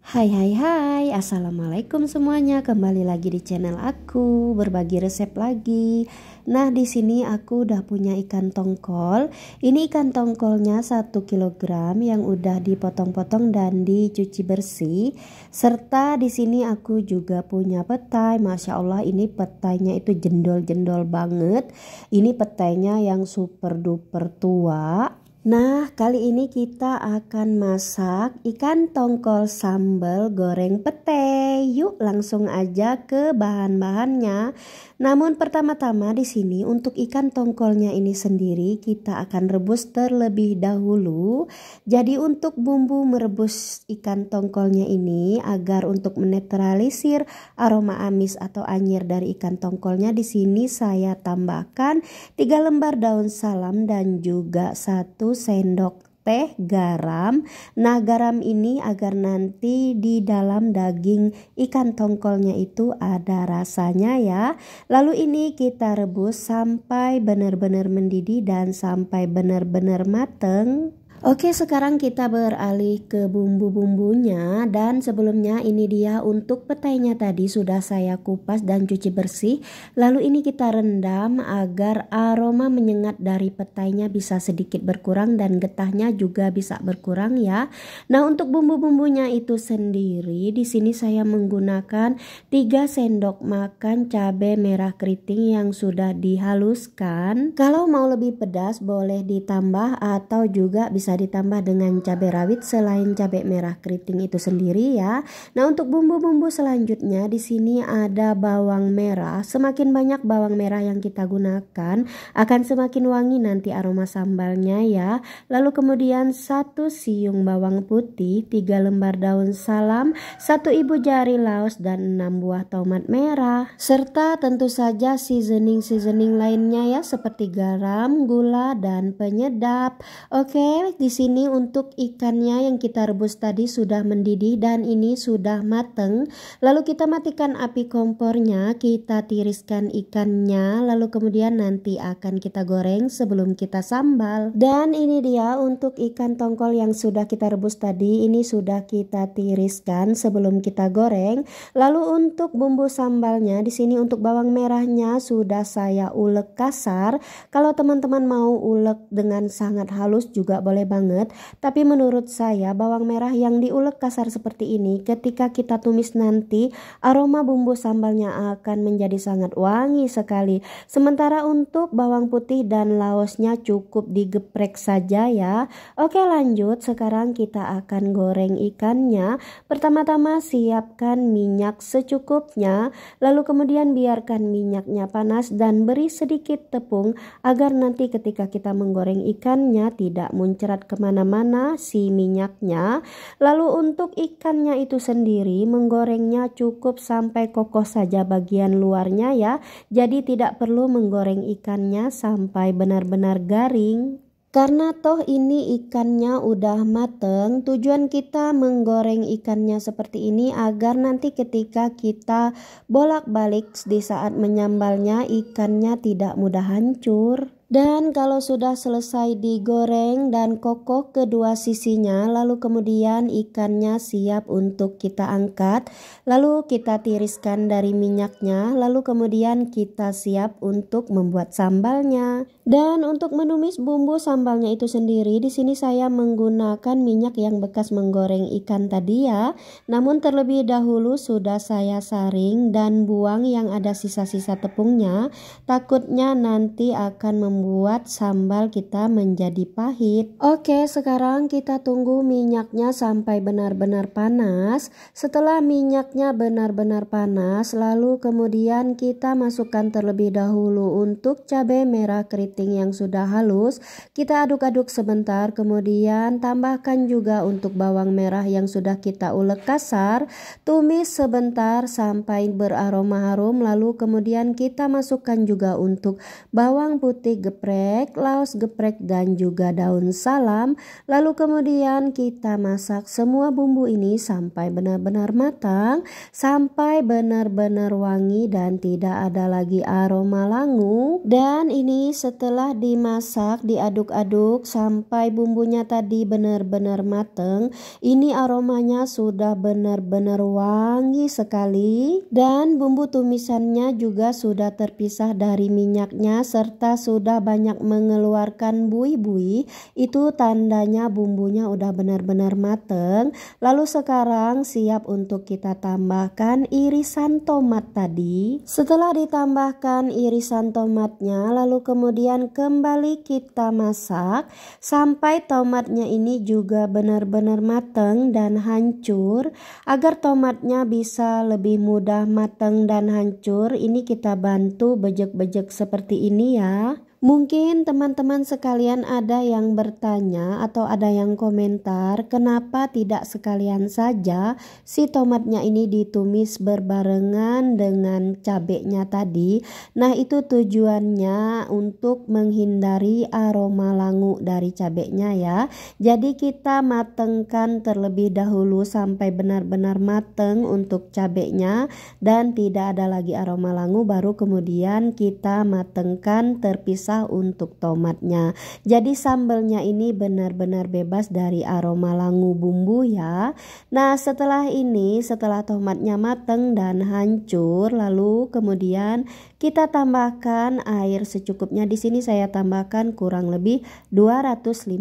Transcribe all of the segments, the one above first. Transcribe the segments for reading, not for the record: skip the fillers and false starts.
Hai hai hai, assalamualaikum semuanya. Kembali lagi di channel aku, berbagi resep lagi. Nah, di sini aku udah punya ikan tongkol. Ini ikan tongkolnya 1 kg yang udah dipotong-potong dan dicuci bersih. Serta di sini aku juga punya petai. Masya Allah, ini petainya itu jendol-jendol banget. Ini petainya yang super duper tua. Nah, kali ini kita akan masak ikan tongkol sambal goreng pete. Yuk, langsung aja ke bahan-bahannya. Namun pertama-tama di sini untuk ikan tongkolnya ini sendiri kita akan rebus terlebih dahulu. Jadi untuk bumbu merebus ikan tongkolnya ini agar untuk menetralisir aroma amis atau anyir dari ikan tongkolnya, di sini saya tambahkan 3 lembar daun salam dan juga 1 sendok teh garam. Nah, garam ini agar nanti di dalam daging ikan tongkolnya itu ada rasanya ya. Lalu ini kita rebus sampai benar-benar mendidih dan sampai benar-benar mateng. Oke, sekarang kita beralih ke bumbu-bumbunya. Dan sebelumnya ini dia untuk petainya tadi sudah saya kupas dan cuci bersih. Lalu ini kita rendam agar aroma menyengat dari petainya bisa sedikit berkurang dan getahnya juga bisa berkurang ya. Nah, untuk bumbu-bumbunya itu sendiri di sini saya menggunakan 3 sendok makan cabai merah keriting yang sudah dihaluskan. Kalau mau lebih pedas boleh ditambah atau juga bisa ditambah dengan cabai rawit selain cabai merah keriting itu sendiri ya. Nah, untuk bumbu-bumbu selanjutnya di sini ada bawang merah. Semakin banyak bawang merah yang kita gunakan akan semakin wangi nanti aroma sambalnya ya. Lalu kemudian 1 siung bawang putih, 3 lembar daun salam, 1 ibu jari laos dan 6 buah tomat merah. Serta tentu saja seasoning lainnya ya seperti garam, gula dan penyedap. Oke, di sini untuk ikannya yang kita rebus tadi sudah mendidih dan ini sudah mateng. Lalu kita matikan api kompornya, kita tiriskan ikannya, lalu kemudian nanti akan kita goreng sebelum kita sambal. Dan ini dia untuk ikan tongkol yang sudah kita rebus tadi, ini sudah kita tiriskan sebelum kita goreng. Lalu untuk bumbu sambalnya di sini untuk bawang merahnya sudah saya ulek kasar. Kalau teman-teman mau ulek dengan sangat halus juga boleh banget, tapi menurut saya bawang merah yang diulek kasar seperti ini ketika kita tumis nanti aroma bumbu sambalnya akan menjadi sangat wangi sekali. Sementara untuk bawang putih dan laosnya cukup digeprek saja ya. Oke, lanjut, sekarang kita akan goreng ikannya. Pertama-tama siapkan minyak secukupnya, lalu kemudian biarkan minyaknya panas dan beri sedikit tepung agar nanti ketika kita menggoreng ikannya tidak muncrat kemana-mana si minyaknya. Lalu untuk ikannya itu sendiri menggorengnya cukup sampai kokoh saja bagian luarnya ya. Jadi tidak perlu menggoreng ikannya sampai benar-benar garing. Karena toh ini ikannya udah mateng, tujuan kita menggoreng ikannya seperti ini agar nanti ketika kita bolak-balik di saat menyambalnya ikannya tidak mudah hancur. Dan kalau sudah selesai digoreng dan kokoh kedua sisinya, lalu kemudian ikannya siap untuk kita angkat, lalu kita tiriskan dari minyaknya, lalu kemudian kita siap untuk membuat sambalnya. Dan untuk menumis bumbu sambalnya itu sendiri, di sini saya menggunakan minyak yang bekas menggoreng ikan tadi ya. Namun terlebih dahulu sudah saya saring dan buang yang ada sisa-sisa tepungnya, takutnya nanti akan membuat sambal kita menjadi pahit. Oke, sekarang kita tunggu minyaknya sampai benar-benar panas. Setelah minyaknya benar-benar panas, lalu kemudian kita masukkan terlebih dahulu untuk cabai merah keriting yang sudah halus. Kita aduk-aduk sebentar, kemudian tambahkan juga untuk bawang merah yang sudah kita ulek kasar. Tumis sebentar sampai beraroma harum, lalu kemudian kita masukkan juga untuk bawang putih geprek, laos geprek dan juga daun salam. Lalu kemudian kita masak semua bumbu ini sampai benar-benar matang, sampai benar-benar wangi dan tidak ada lagi aroma langu. Dan ini setelah dimasak, diaduk-aduk sampai bumbunya tadi benar-benar matang, ini aromanya sudah benar-benar wangi sekali dan bumbu tumisannya juga sudah terpisah dari minyaknya serta sudah banyak mengeluarkan buih-buih. Itu tandanya bumbunya udah benar-benar mateng. Lalu sekarang siap untuk kita tambahkan irisan tomat tadi. Setelah ditambahkan irisan tomatnya, lalu kemudian kembali kita masak sampai tomatnya ini juga benar-benar mateng dan hancur. Agar tomatnya bisa lebih mudah matang dan hancur, ini kita bantu bejek-bejek seperti ini ya. Mungkin teman-teman sekalian ada yang bertanya atau ada yang komentar, kenapa tidak sekalian saja si tomatnya ini ditumis berbarengan dengan cabenya tadi. Nah, itu tujuannya untuk menghindari aroma langu dari cabenya ya. Jadi kita matengkan terlebih dahulu sampai benar-benar mateng untuk cabenya dan tidak ada lagi aroma langu, baru kemudian kita matengkan terpisah untuk tomatnya. Jadi sambelnya ini benar-benar bebas dari aroma langu bumbu ya. Nah, setelah ini, setelah tomatnya matang dan hancur, lalu kemudian kita tambahkan air secukupnya. Di sini saya tambahkan kurang lebih 250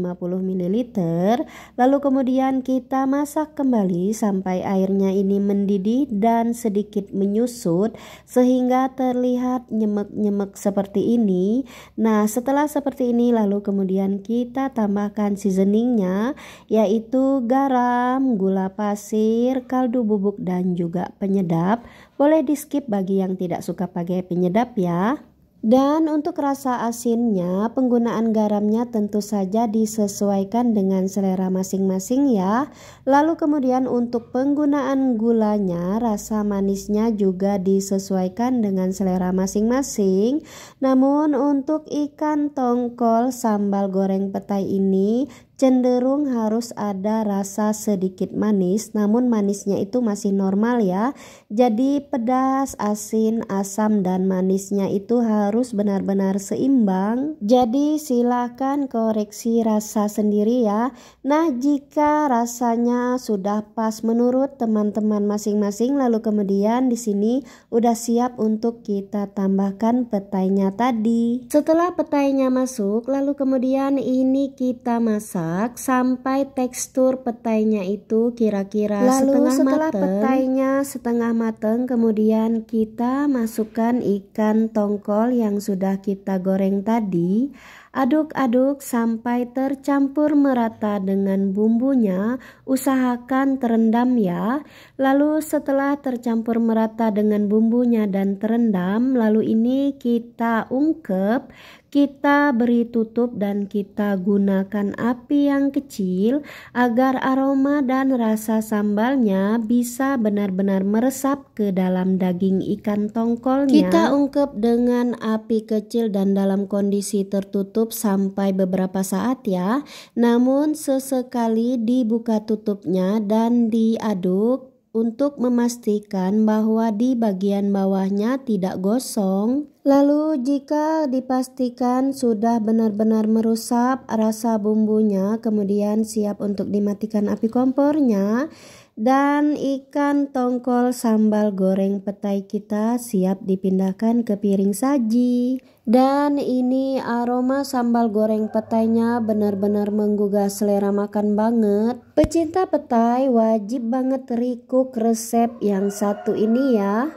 ml. Lalu kemudian kita masak kembali sampai airnya ini mendidih dan sedikit menyusut sehingga terlihat nyemek-nyemek seperti ini. Nah, setelah seperti ini lalu kemudian kita tambahkan seasoningnya, yaitu garam, gula pasir, kaldu bubuk dan juga penyedap. Boleh di skip bagi yang tidak suka pakai penyedap ya. Dan untuk rasa asinnya, penggunaan garamnya tentu saja disesuaikan dengan selera masing-masing ya. Lalu kemudian untuk penggunaan gulanya, rasa manisnya juga disesuaikan dengan selera masing-masing. Namun untuk ikan tongkol sambal goreng petai ini cenderung harus ada rasa sedikit manis, namun manisnya itu masih normal ya. Jadi pedas, asin, asam dan manisnya itu harus benar-benar seimbang. Jadi silakan koreksi rasa sendiri ya. Nah, jika rasanya sudah pas menurut teman-teman masing-masing, lalu kemudian di sini udah siap untuk kita tambahkan petainya tadi. Setelah petainya masuk, lalu kemudian ini kita masak sampai tekstur petainya itu kira-kira setengah mateng. Setelah petainya setengah mateng, kemudian kita masukkan ikan tongkol yang sudah kita goreng tadi. Aduk-aduk sampai tercampur merata dengan bumbunya, usahakan terendam ya. Lalu setelah tercampur merata dengan bumbunya dan terendam, lalu ini kita ungkep, kita beri tutup dan kita gunakan api yang kecil agar aroma dan rasa sambalnya bisa benar-benar meresap ke dalam daging ikan tongkolnya. Kita ungkep dengan api kecil dan dalam kondisi tertutup sampai beberapa saat ya. Namun sesekali dibuka tutupnya dan diaduk untuk memastikan bahwa di bagian bawahnya tidak gosong. Lalu jika dipastikan sudah benar-benar meresap rasa bumbunya, kemudian siap untuk dimatikan api kompornya. Dan ikan tongkol sambal goreng petai kita siap dipindahkan ke piring saji. Dan ini aroma sambal goreng petainya benar-benar menggugah selera makan banget. Pecinta petai wajib banget recook resep yang satu ini ya.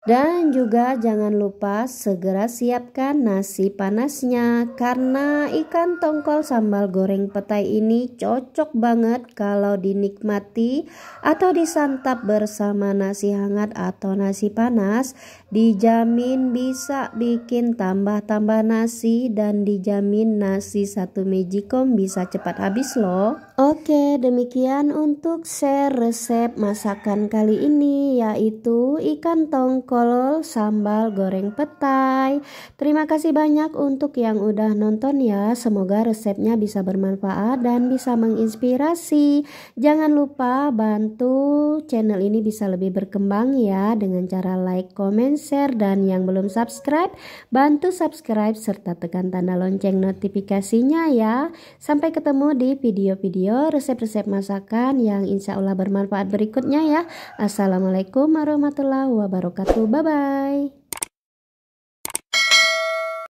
Dan juga jangan lupa segera siapkan nasi panasnya, karena ikan tongkol sambal goreng petai ini cocok banget kalau dinikmati atau disantap bersama nasi hangat atau nasi panas. Dijamin bisa bikin tambah-tambah nasi dan dijamin nasi satu mejikom bisa cepat habis loh. Oke, demikian untuk share resep masakan kali ini, yaitu ikan tongkol sambal goreng petai. Terima kasih banyak untuk yang udah nonton ya. Semoga resepnya bisa bermanfaat dan bisa menginspirasi. Jangan lupa bantu channel ini bisa lebih berkembang ya, dengan cara like, comment, share, dan yang belum subscribe, bantu subscribe serta tekan tanda lonceng notifikasinya ya. Sampai ketemu di video-video resep-resep masakan yang insya Allah bermanfaat berikutnya ya. Assalamualaikum warahmatullahi wabarakatuh. Bye bye.